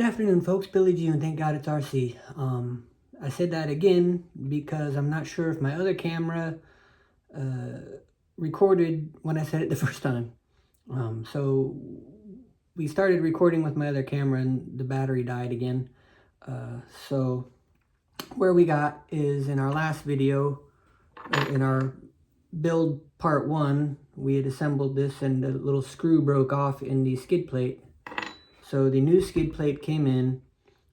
afternoon, folks. Billy G, and thank God it's RC. I said that again because I'm not sure if my other camera recorded when I said it the first time. So we started recording with my other camera and the battery died again. So where we got is in our last video, in our build part 1, we had assembled this and the little screw broke off in the skid plate. So the new skid plate came in,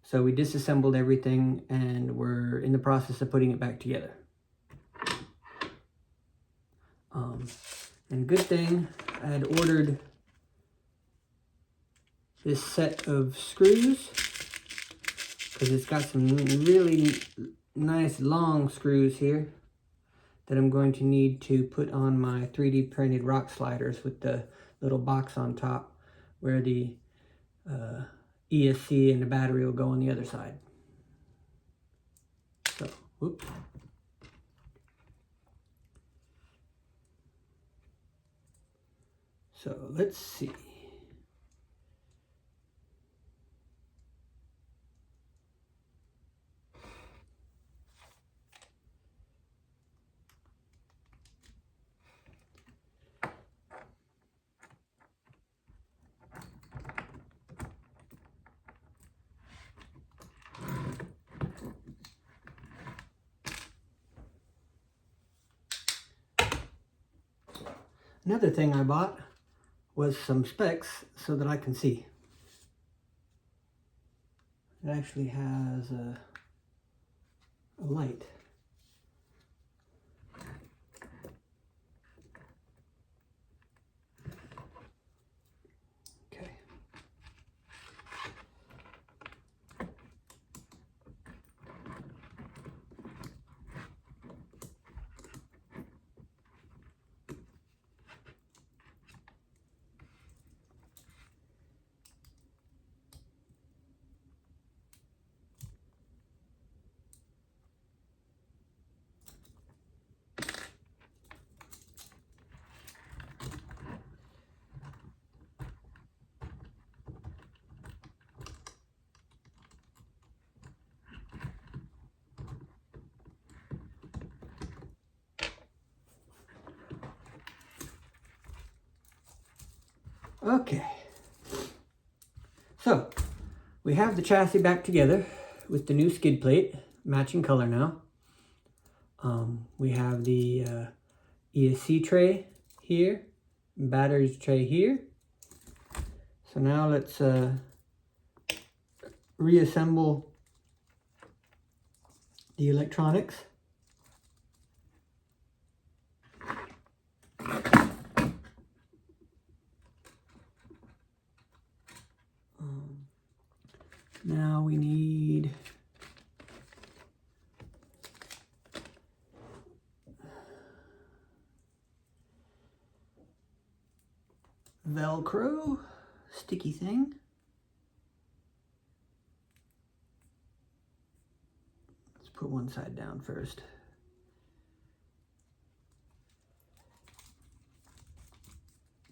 so we disassembled everything and we're in the process of putting it back together. And good thing I had ordered this set of screws because it's got some really nice long screws here that I'm going to need to put on my 3D printed rock sliders with the little box on top where the ESC and the battery will go on the other side. So, whoops. So let's see. Another thing I bought was some specs so that I can see. It actually has a light. Okay. Okay, so we have the chassis back together with the new skid plate, matching color now. We have the ESC tray here, batteries tray here. So now let's reassemble the electronics. Now we need Velcro, sticky thing. Let's put one side down first.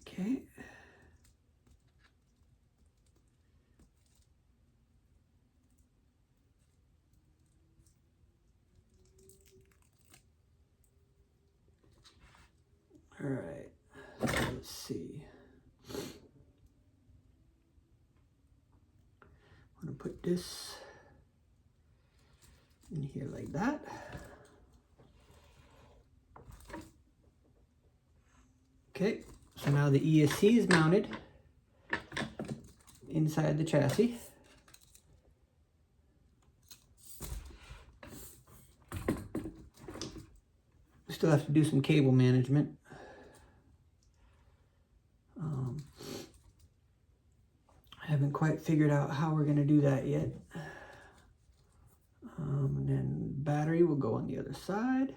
Okay. All right, so let's see. I'm gonna put this in here like that. Okay, so now the ESC is mounted inside the chassis. Still have to do some cable management. I haven't quite figured out how we're going to do that yet. And then battery will go on the other side.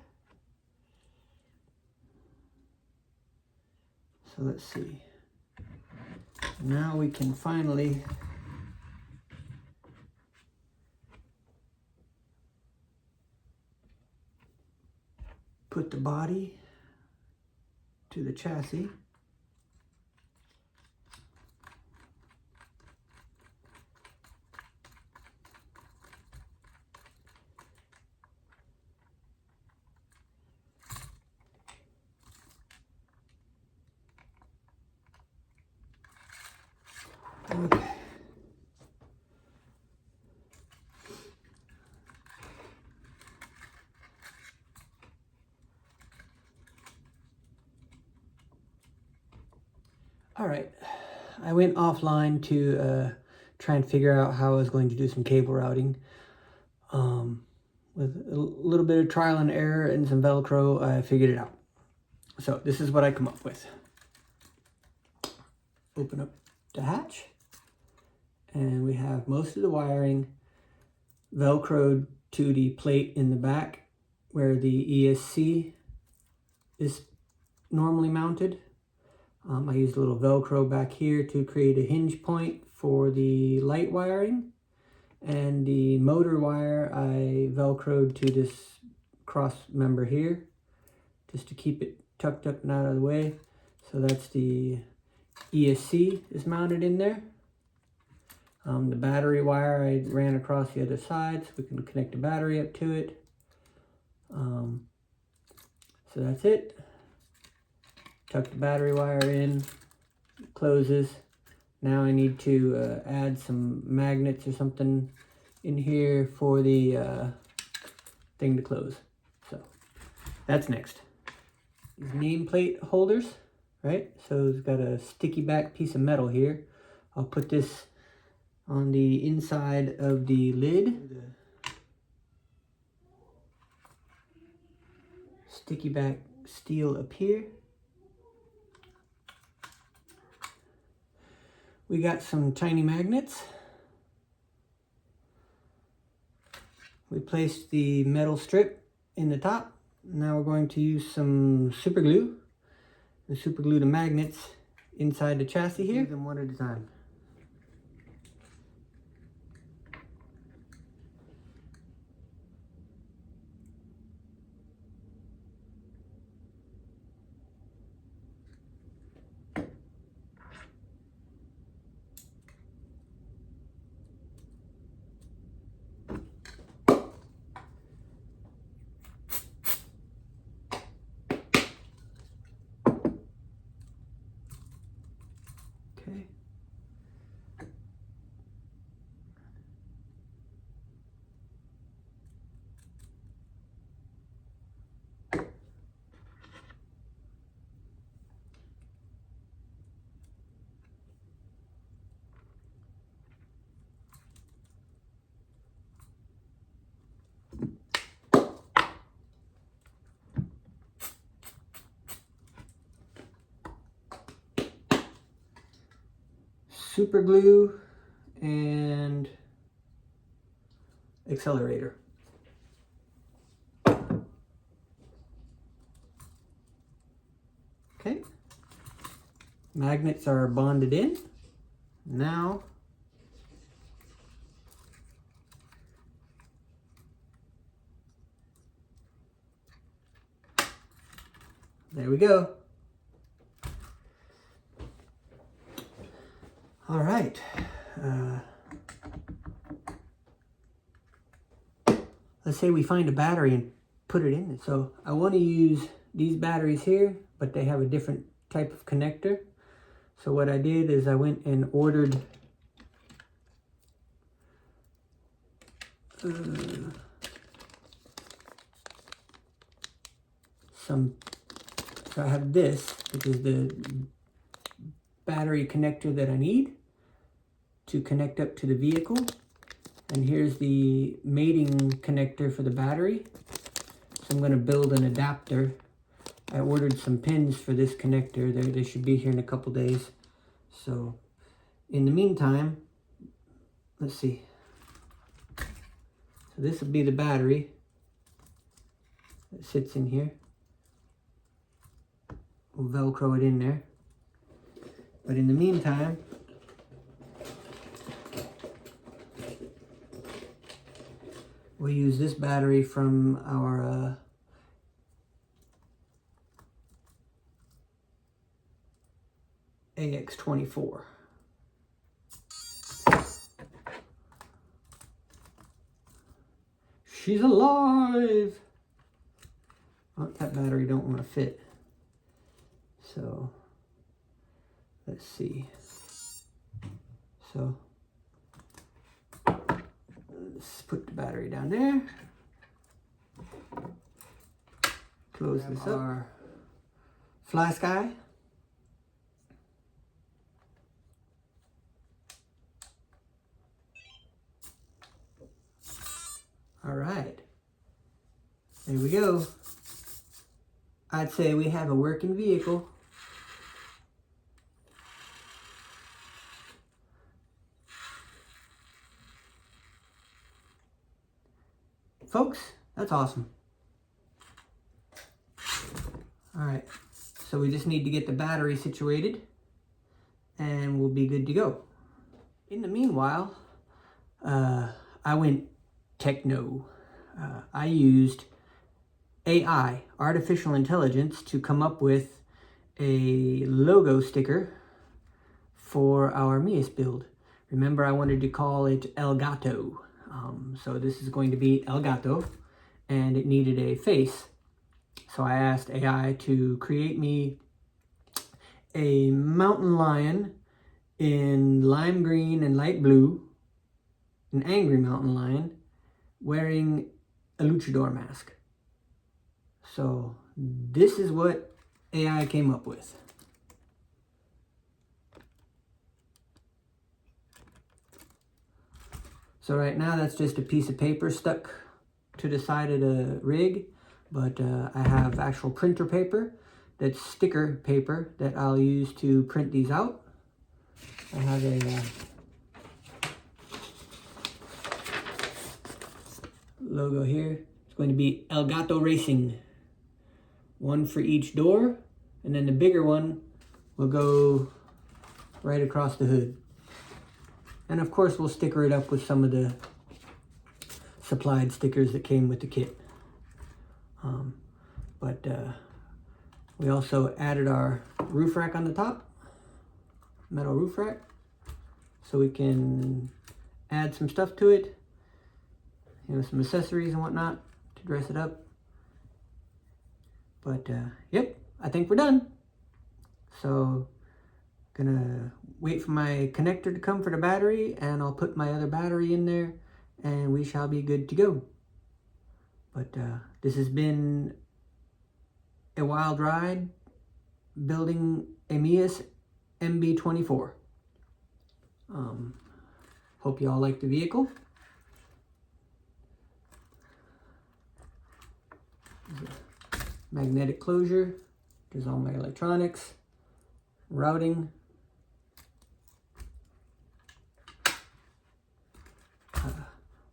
So let's see. Now we can finally put the body to the chassis. Okay. All right, I went offline to try and figure out how I was going to do some cable routing. With a little bit of trial and error and some Velcro, I figured it out. So this is what I come up with. Open up the hatch, and we have most of the wiring Velcroed to the plate in the back where the ESC is normally mounted. I used a little Velcro back here to create a hinge point for the light wiring, and the motor wire I Velcroed to this cross member here just to keep it tucked up and out of the way. So that's the ESC is mounted in there. The battery wire I ran across the other side so we can connect the battery up to it. So that's it. Tuck the battery wire in, it closes. Now I need to add some magnets or something in here for the thing to close. So that's next. These nameplate holders, right? So it's got a sticky back piece of metal here. I'll put this on the inside of the lid. Sticky back steel up here. We got some tiny magnets. We placed the metal strip in the top. Now we're going to use some super glue and super glue the magnets inside the chassis here. Do them one at a time. Okay. Super glue and accelerator. Okay. Magnets are bonded in. Now there we go. All right. Let's say we find a battery and put it in. So I want to use these batteries here, but they have a different type of connector. So what I did is I went and ordered so I have this, which is the battery connector that I need to connect up to the vehicle. And here's the mating connector for the battery. So I'm going to build an adapter. I ordered some pins for this connector. They should be here in a couple days. So in the meantime, let's see. So this will be the battery that sits in here. We'll Velcro it in there. But in the meantime, we'll use this battery from our AX24. She's alive! Oh, that battery don't want to fit. So, let's see. So let's put the battery down there. Close this up. Our fly sky. All right, there we go. I'd say we have a working vehicle. Folks, that's awesome. All right, so we just need to get the battery situated and we'll be good to go. In the meanwhile, I went techno. I used AI, artificial intelligence, to come up with a logo sticker for our MEUS build. Remember, I wanted to call it El Gato. So this is going to be El Gato, and it needed a face. So I asked AI to create me a mountain lion in lime green and light blue, an angry mountain lion, wearing a luchador mask. So this is what AI came up with. So right now that's just a piece of paper stuck to the side of the rig, but I have actual printer paper, that's sticker paper that I'll use to print these out. I have a logo here. It's going to be El Gato Racing. One for each door, and then the bigger one will go right across the hood. And of course we'll sticker it up with some of the supplied stickers that came with the kit. We also added our roof rack on the top, metal roof rack, so we can add some stuff to it, you know, some accessories and whatnot to dress it up. But yep, I think we're done. So gonna wait for my connector to come for the battery, and I'll put my other battery in there and we shall be good to go. But this has been a wild ride building a MEUS MB24. Hope you all like the vehicle. Magnetic closure, there's all my electronics, routing,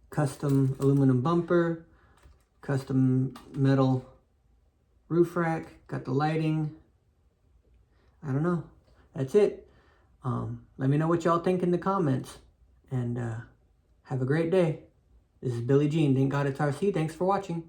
custom aluminum bumper, custom metal roof rack, got the lighting. I don't know, that's it. Let me know what y'all think in the comments, and have a great day. This is Billy Jean. Thank God it's RC. Thanks for watching.